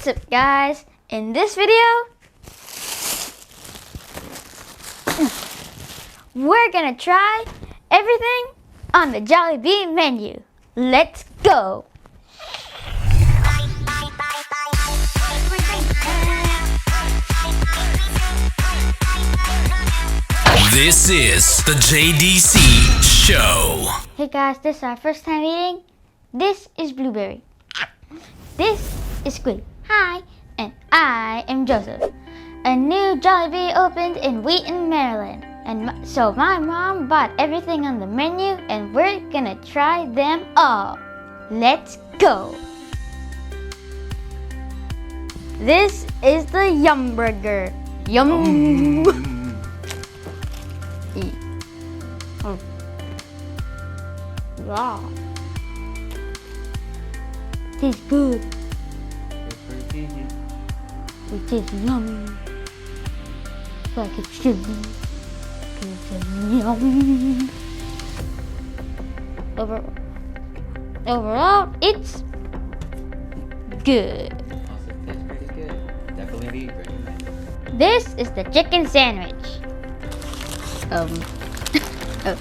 What's up, guys? In this video, we're gonna try everything on the Jollibee menu. Let's go! This is the JDC Show. Hey guys, this is our first time eating. This is blueberry. This is squid. Hi, and I am Joseph. A new Jollibee opened in Wheaton, Maryland. And so my mom bought everything on the menu and we're gonna try them all. Let's go! This is the Yum Burger. Yum! Eat. Wow. Tastes good. It tastes yummy. Like it should be. It's yummy. Overall, it's good. Also tastes pretty good. Definitely recommend. This is the chicken sandwich. Oh,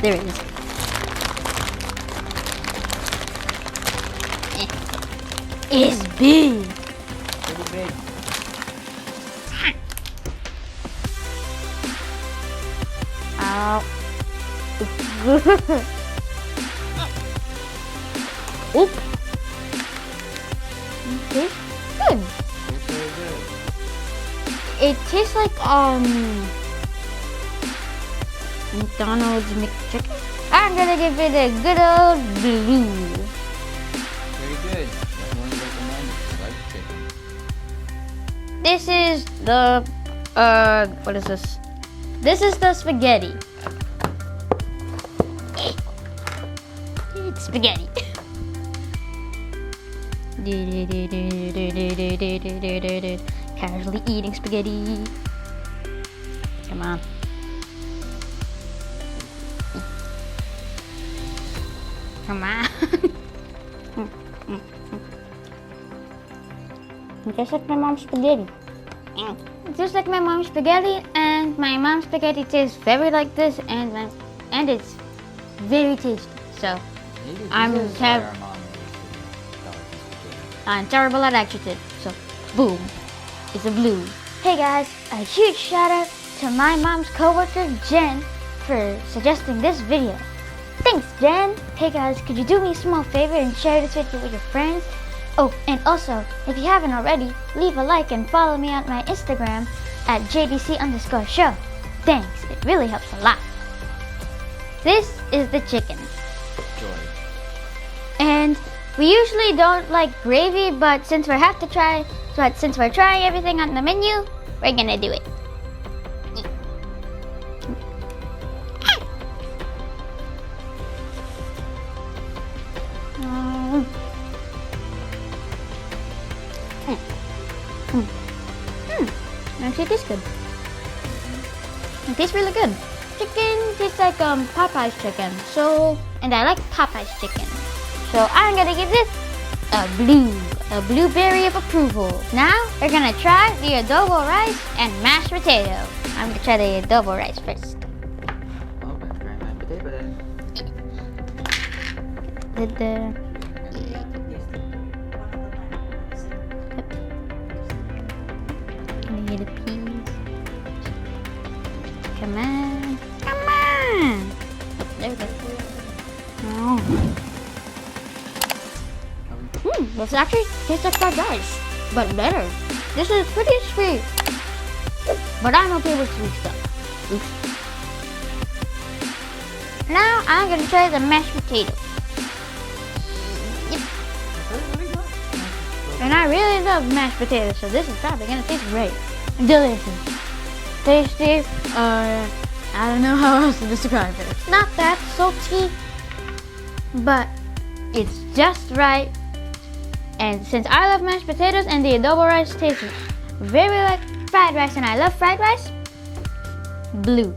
there it is. It's big. Pretty big. Ow. Oop. It tastes good. Tastes very good. It tastes like McDonald's McChicken. I'm gonna give it a good old blue. Very good. Definitely recommend. Like chicken. This is the what is this? This is the spaghetti. It's spaghetti. Casually eating spaghetti. Come on. Come on. It tastes like my mom's spaghetti. It tastes like my mom's spaghetti, and my mom's spaghetti tastes very like this, and it's very tasty. So Maybe this I'm is have- why our mom spaghetti. I'm terrible at adjective. So boom, it's a blue. Hey guys, a huge shout out to my mom's coworker Jen for suggesting this video. Thanks, Jen. Hey guys, could you do me a small favor and share this video with your friends? Oh, and also, if you haven't already, leave a like and follow me on my Instagram at JDC_show. Thanks, it really helps a lot. This is the chicken. Joy. And we usually don't like gravy, but since we're trying everything on the menu, we're gonna do it. Actually, it tastes good. It tastes really good. Chicken tastes like Popeye's chicken. And I like Popeye's chicken. So I'm gonna give this a blueberry of approval. Now we're gonna try the adobo rice and mashed potato. I'm gonna try the adobo rice first. Oh, let's try my potato then. Can I get a piece? Come on. Come on. There we go. Oh. This actually tastes like fried rice, but better. This is pretty sweet, but I'm okay with sweet stuff. Oops. Now I'm gonna try the mashed potato. Yep. And I really love mashed potatoes, so this is probably gonna taste great. Delicious. Tasty. I don't know how else to describe it. It's not that salty, but it's just right. And since I love mashed potatoes and the adobo rice tastes very like fried rice and I love fried rice, blue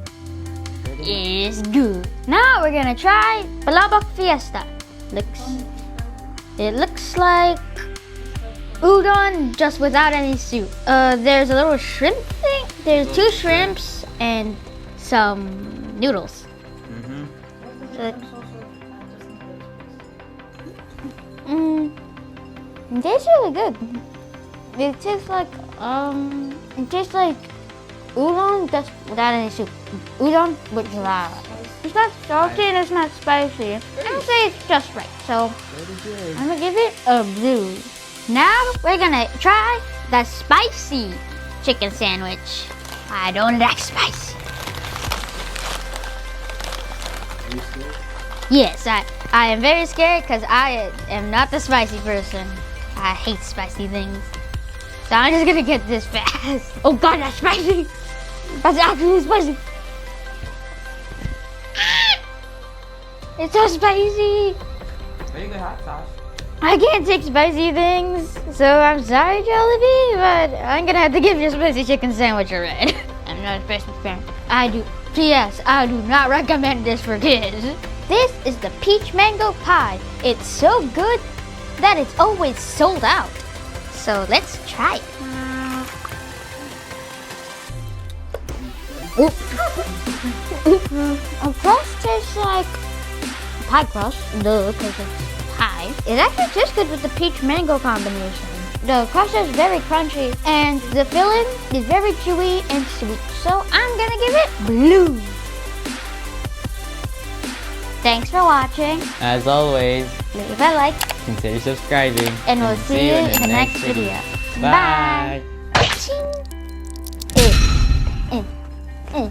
is good. Now we're gonna try Palabok Fiesta. It looks like udon just without any soup. There's a little shrimp thing. There's 2 shrimps and some noodles. It tastes really good. It tastes like udon just without any soup. Udon with gelato. It's not salty and it's not spicy. I'm gonna say it's just right. So I'm gonna give it a blue. Now we're gonna try the spicy chicken sandwich. I don't like spicy. Are you scared? Yes, I am very scared because I am not the spicy person. I hate spicy things. So I'm just gonna get this fast. Oh god, that's spicy! That's actually spicy. It's so spicy. Very good hot sauce. I can't take spicy things, so I'm sorry, Jollibee, but I'm gonna have to give your spicy chicken sandwich a red. I'm not a spicy fan. P.S. I do not recommend this for kids. This is the peach mango pie. It's so good that it's always sold out. So let's try it. A crust tastes like pie crust, duh, because it's pie. It actually tastes good with the peach mango combination. The crust is very crunchy and the filling is very chewy and sweet. So I'm gonna give it blue. Thanks for watching. As always, Leave a like consider subscribing. and we'll see you in the next video. Bye. Bye.